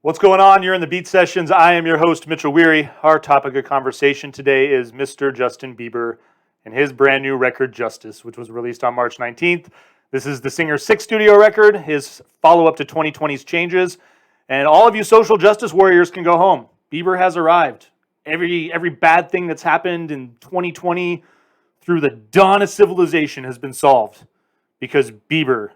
What's going on? You're in the Beat Sessions. I am your host, Mitchell Weary. Our topic of conversation today is Mr. Justin Bieber and his brand new record, Justice, which was released on March 19th. This is the singer's sixth studio record, his follow-up to 2020's Changes. And all of you social justice warriors can go home. Bieber has arrived. Every bad thing that's happened in 2020 through the dawn of civilization has been solved because Bieber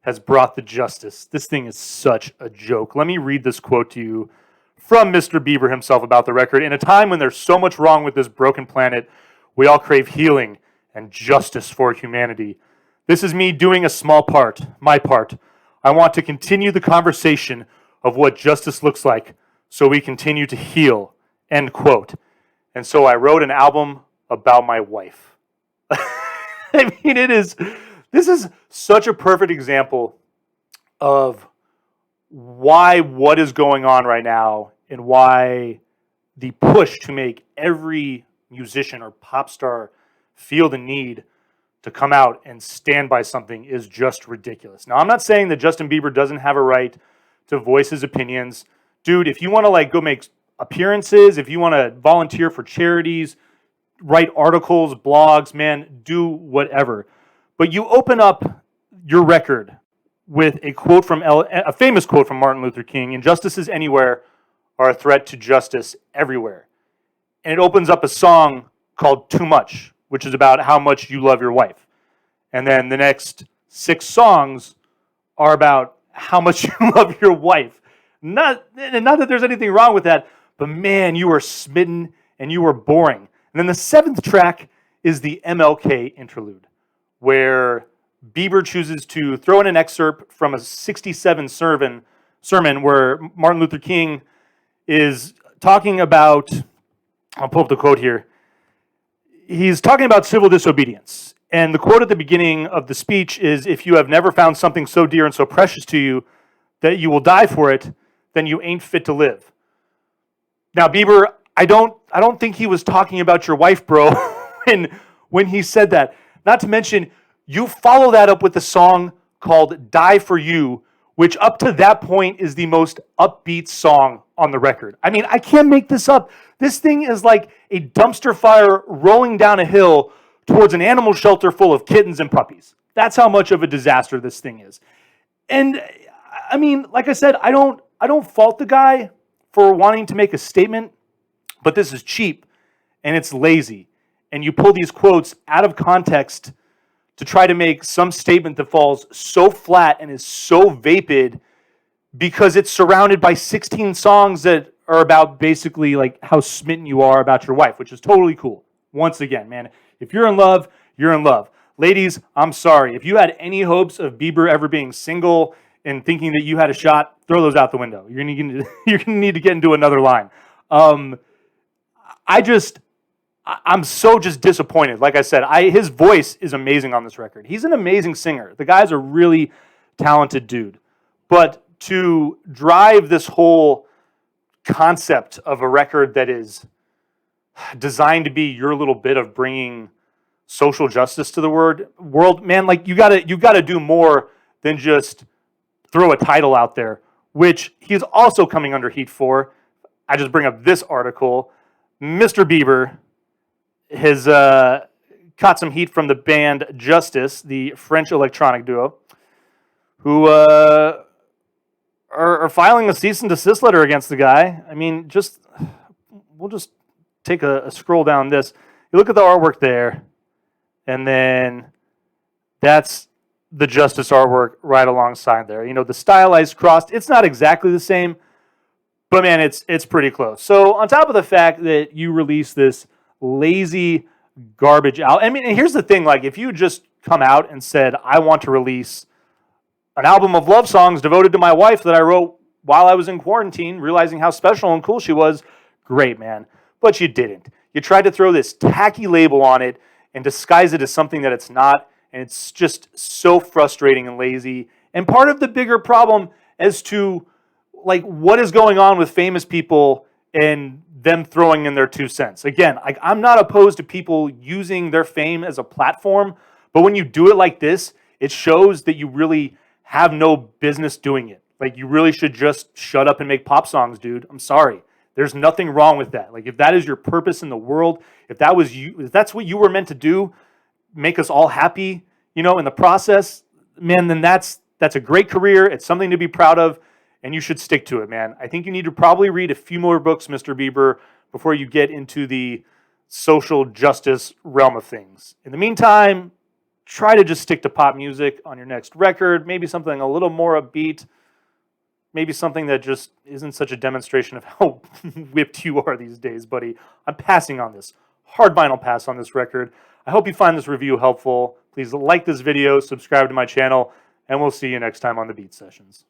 has brought the justice. This thing is such a joke. Let me read this quote to you from Mr. Bieber himself about the record. In a time when there's so much wrong with this broken planet, we all crave healing and justice for humanity. This is me doing a small part, my part. I want to continue the conversation of what justice looks like so we continue to heal, end quote. And so I wrote an album about my wife. I mean, this is such a perfect example of why what is going on right now and why the push to make every musician or pop star feel the need to come out and stand by something is just ridiculous. Now, I'm not saying that Justin Bieber doesn't have a right to voice his opinions. Dude, if you want to go make appearances, if you want to volunteer for charities, write articles, blogs, man, do whatever. But you open up your record with a quote from a famous quote from Martin Luther King: "Injustices anywhere are a threat to justice everywhere." And it opens up a song called "Too Much," which is about how much you love your wife. And then the next 6 songs are about how much you love your wife. Not that there's anything wrong with that, but man, you are smitten and you are boring. And then the 7th track is the MLK Interlude, where Bieber chooses to throw in an excerpt from a 67 sermon where Martin Luther King is talking about, I'll pull up the quote here. He's talking about civil disobedience. And the quote at the beginning of the speech is, "If you have never found something so dear and so precious to you that you will die for it, then you ain't fit to live." Now, Bieber, I don't think he was talking about your wife, bro, when he said that. Not to mention, you follow that up with a song called "Die for You," which up to that point is the most upbeat song on the record. I mean, I can't make this up. This thing is like a dumpster fire rolling down a hill towards an animal shelter full of kittens and puppies. That's how much of a disaster this thing is. And I mean, like I said, I don't fault the guy for wanting to make a statement, but this is cheap and it's lazy. And you pull these quotes out of context to try to make some statement that falls so flat and is so vapid because it's surrounded by 16 songs that are about basically like how smitten you are about your wife, which is totally cool. Once again, man, if you're in love, you're in love. Ladies, I'm sorry. If you had any hopes of Bieber ever being single and thinking that you had a shot, throw those out the window. You're gonna need to get into another line. I'm so just disappointed. Like I said, his voice is amazing on this record. He's an amazing singer. The guy's a really talented dude. But to drive this whole concept of a record that is designed to be your little bit of bringing social justice to the world, man, like you gotta do more than just throw a title out there, which he's also coming under heat for. I just bring up this article. Mr. Bieber has caught some heat from the band Justice, the French electronic duo, who are filing a cease and desist letter against the guy. I mean, we'll just take a scroll down this. You look at the artwork there, and then that's the Justice artwork right alongside there. You know, the stylized cross, it's not exactly the same, but man, it's pretty close. So on top of the fact that you release this lazy garbage album, I mean, and here's the thing, like if you just come out and said, I want to release an album of love songs devoted to my wife that I wrote while I was in quarantine, realizing how special and cool she was, great, man. But you didn't. You tried to throw this tacky label on it and disguise it as something that it's not, and it's just so frustrating and lazy. And part of the bigger problem as to like what is going on with famous people and them throwing in their 2 cents. Again, I'm not opposed to people using their fame as a platform, but when you do it like this, it shows that you really have no business doing it. Like, you really should just shut up and make pop songs, dude. I'm sorry. There's nothing wrong with that. Like, if that is your purpose in the world, if that was you, if that's what you were meant to do, make us all happy, in the process, man, then that's a great career. It's something to be proud of, and you should stick to it, man. I think you need to probably read a few more books, Mr. Bieber, before you get into the social justice realm of things. In the meantime, try to just stick to pop music on your next record, maybe something a little more upbeat, maybe something that just isn't such a demonstration of how whipped you are these days, buddy. I'm passing on this. Hard vinyl pass on this record. I hope you find this review helpful. Please like this video, subscribe to my channel, and we'll see you next time on the Beat Sessions.